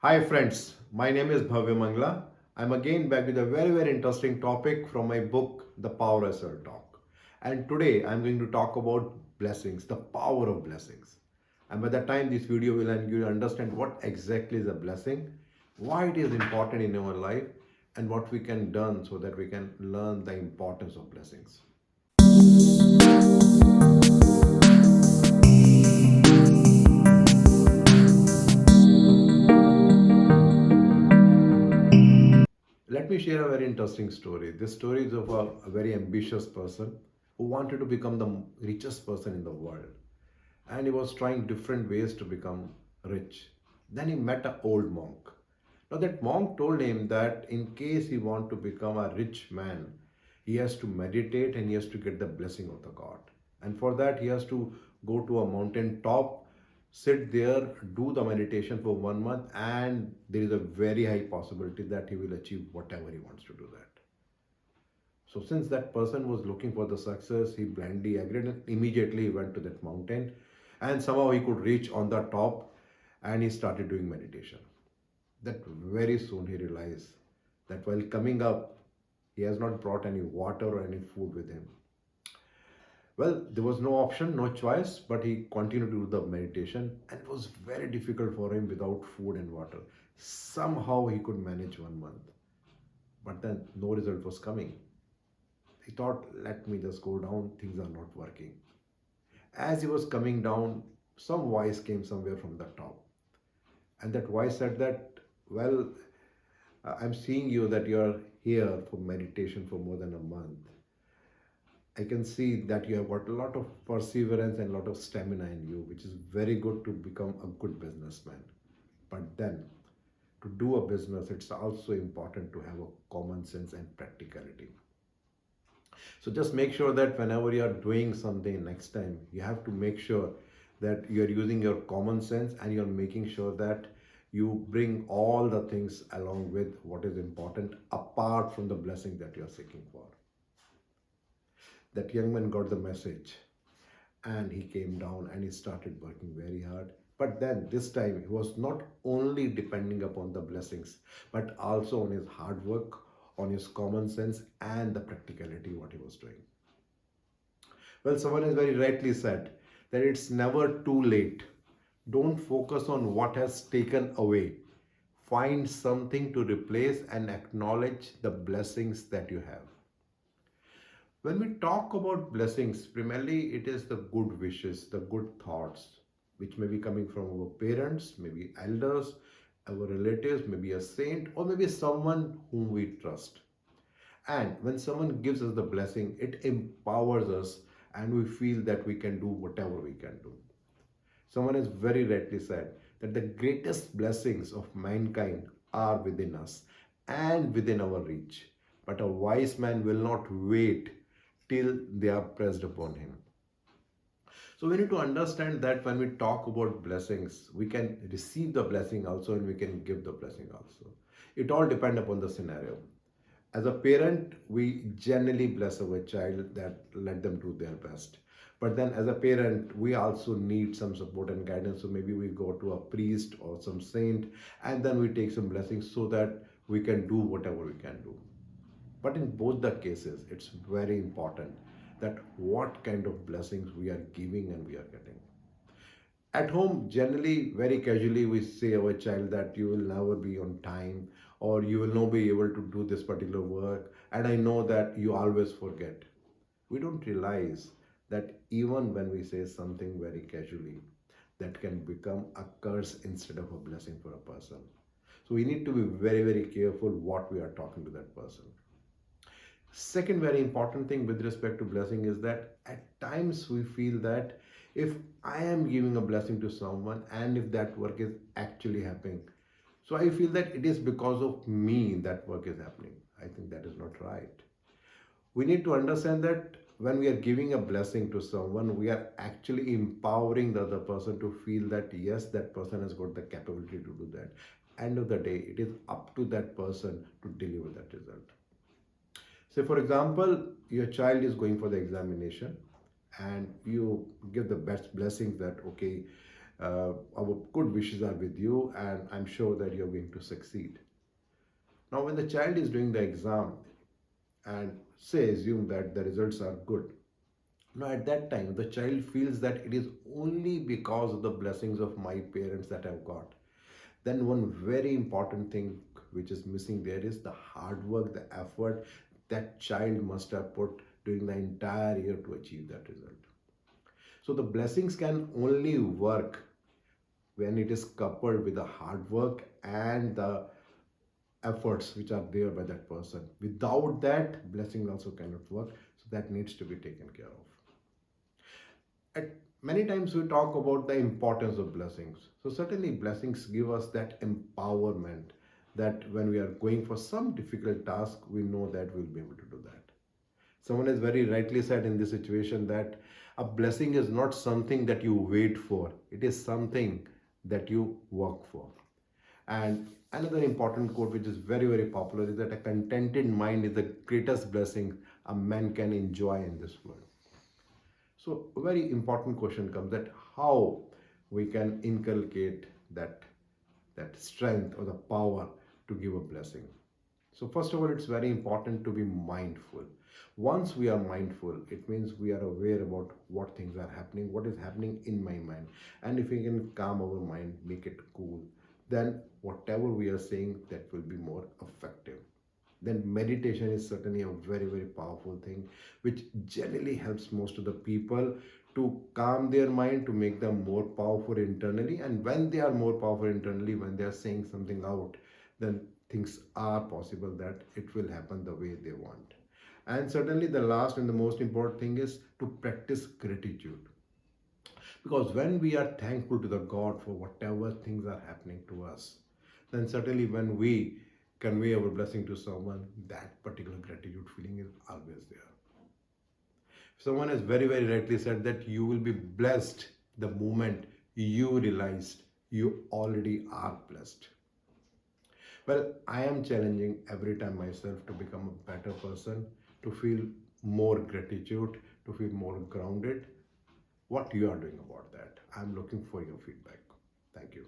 Hi friends, my name is Bhavya Mangla. I'm again back with a very interesting topic from my book The Power of Self Talk. And today I'm going to talk about blessings, the power of blessings. And by the time this video will end, you understand what exactly is a blessing, why it is important in our life, and what we can do so that we can learn the importance of blessings. Let me share a very interesting story. This story is of a very ambitious person who wanted to become the richest person in the world. And he was trying different ways to become rich. Then he met an old monk. Now, that monk told him that in case he want to become a rich man, he has to meditate and he has to get the blessing of the God. And for that, he has to go to a mountain top, sit there, do the meditation for 1 month, and there is a very high possibility that he will achieve whatever he wants to do that. So since that person was looking for the success, he blindly agreed and immediately went to that mountain and somehow he could reach on the top and he started doing meditation. That very soon he realized that while coming up, he has not brought any water or any food with him. Well, there was no option, no choice, but he continued to do the meditation and it was very difficult for him without food and water. Somehow he could manage 1 month, but then no result was coming. He thought, let me just go down, things are not working. As he was coming down, some voice came somewhere from the top. And that voice said that, well, I'm seeing you that you're here for meditation for more than a month. I can see that you have got a lot of perseverance and a lot of stamina in you, which is very good to become a good businessman. But then, to do a business, it's also important to have a common sense and practicality. So just make sure that whenever you are doing something next time, you have to make sure that you're using your common sense and you're making sure that you bring all the things along with what is important apart from the blessing that you're seeking for. That young man got the message and he came down and he started working very hard. But then this time he was not only depending upon the blessings, but also on his hard work, on his common sense, and the practicality what he was doing. Well, someone has very rightly said that it's never too late. Don't focus on what has taken away. Find something to replace and acknowledge the blessings that you have. When we talk about blessings, primarily it is the good wishes, the good thoughts, which may be coming from our parents, maybe elders, our relatives, maybe a saint, or maybe someone whom we trust. And when someone gives us the blessing, it empowers us and we feel that we can do whatever we can do. Someone has very rightly said that the greatest blessings of mankind are within us and within our reach. But a wise man will not wait till they are pressed upon him. So we need to understand that when we talk about blessings, we can receive the blessing also and we can give the blessing also. It all depends upon the scenario. As a parent, we generally bless our child that let them do their best. But then as a parent, we also need some support and guidance. So maybe we go to a priest or some saint and then we take some blessings so that we can do whatever we can do. But in both the cases, it's very important that what kind of blessings we are giving and we are getting. At home, generally, very casually, we say our child that you will never be on time or you will not be able to do this particular work. And I know that you always forget. We don't realize that even when we say something very casually, that can become a curse instead of a blessing for a person. So we need to be very careful what we are talking to that person. Second very important thing with respect to blessing is that at times we feel that if I am giving a blessing to someone and if that work is actually happening, so I feel that it is because of me that work is happening. I think that is not right. We need to understand that when we are giving a blessing to someone, we are actually empowering the other person to feel that yes, that person has got the capability to do that. End of the day, it is up to that person to deliver that result. Say, for example, your child is going for the examination and you give the best blessings that, okay, Our good wishes are with you, and I'm sure that you're going to succeed. Now, when the child is doing the exam and say, assume that the results are good, now at that time, the child feels that it is only because of the blessings of my parents that I've got. Then, one very important thing which is missing there is the hard work, the effort that child must have put during the entire year to achieve that result. So, the blessings can only work when it is coupled with the hard work and the efforts which are there by that person. Without that, blessing also cannot work. So that needs to be taken care of. At many times we talk about the importance of blessings. So certainly blessings give us that empowerment that when we are going for some difficult task, we know that we'll be able to do that. Someone has very rightly said in this situation that a blessing is not something that you wait for, it is something that you work for. And another important quote, which is very, very popular, is that a contented mind is the greatest blessing a man can enjoy in this world. So, a very important question comes that how we can inculcate that strength or the power to give a blessing. So, first of all, it's very important to be mindful. Once we are mindful, it means we are aware about what things are happening, what is happening in my mind. And if we can calm our mind, make it cool, then whatever we are saying, that will be more effective. Then meditation is certainly a very, very powerful thing, which generally helps most of the people to calm their mind, to make them more powerful internally. And when they are more powerful internally, when they are saying something out, then things are possible that it will happen the way they want. And certainly the last and the most important thing is to practice gratitude, because when we are thankful to the God for whatever things are happening to us, then certainly when we convey our blessing to someone, that particular gratitude feeling is always there. Someone has very, very rightly said that you will be blessed the moment you realized you already are blessed. Well, I am challenging every time myself to become a better person, to feel more gratitude, to feel more grounded. What you are doing about that? I'm looking for your feedback. Thank you.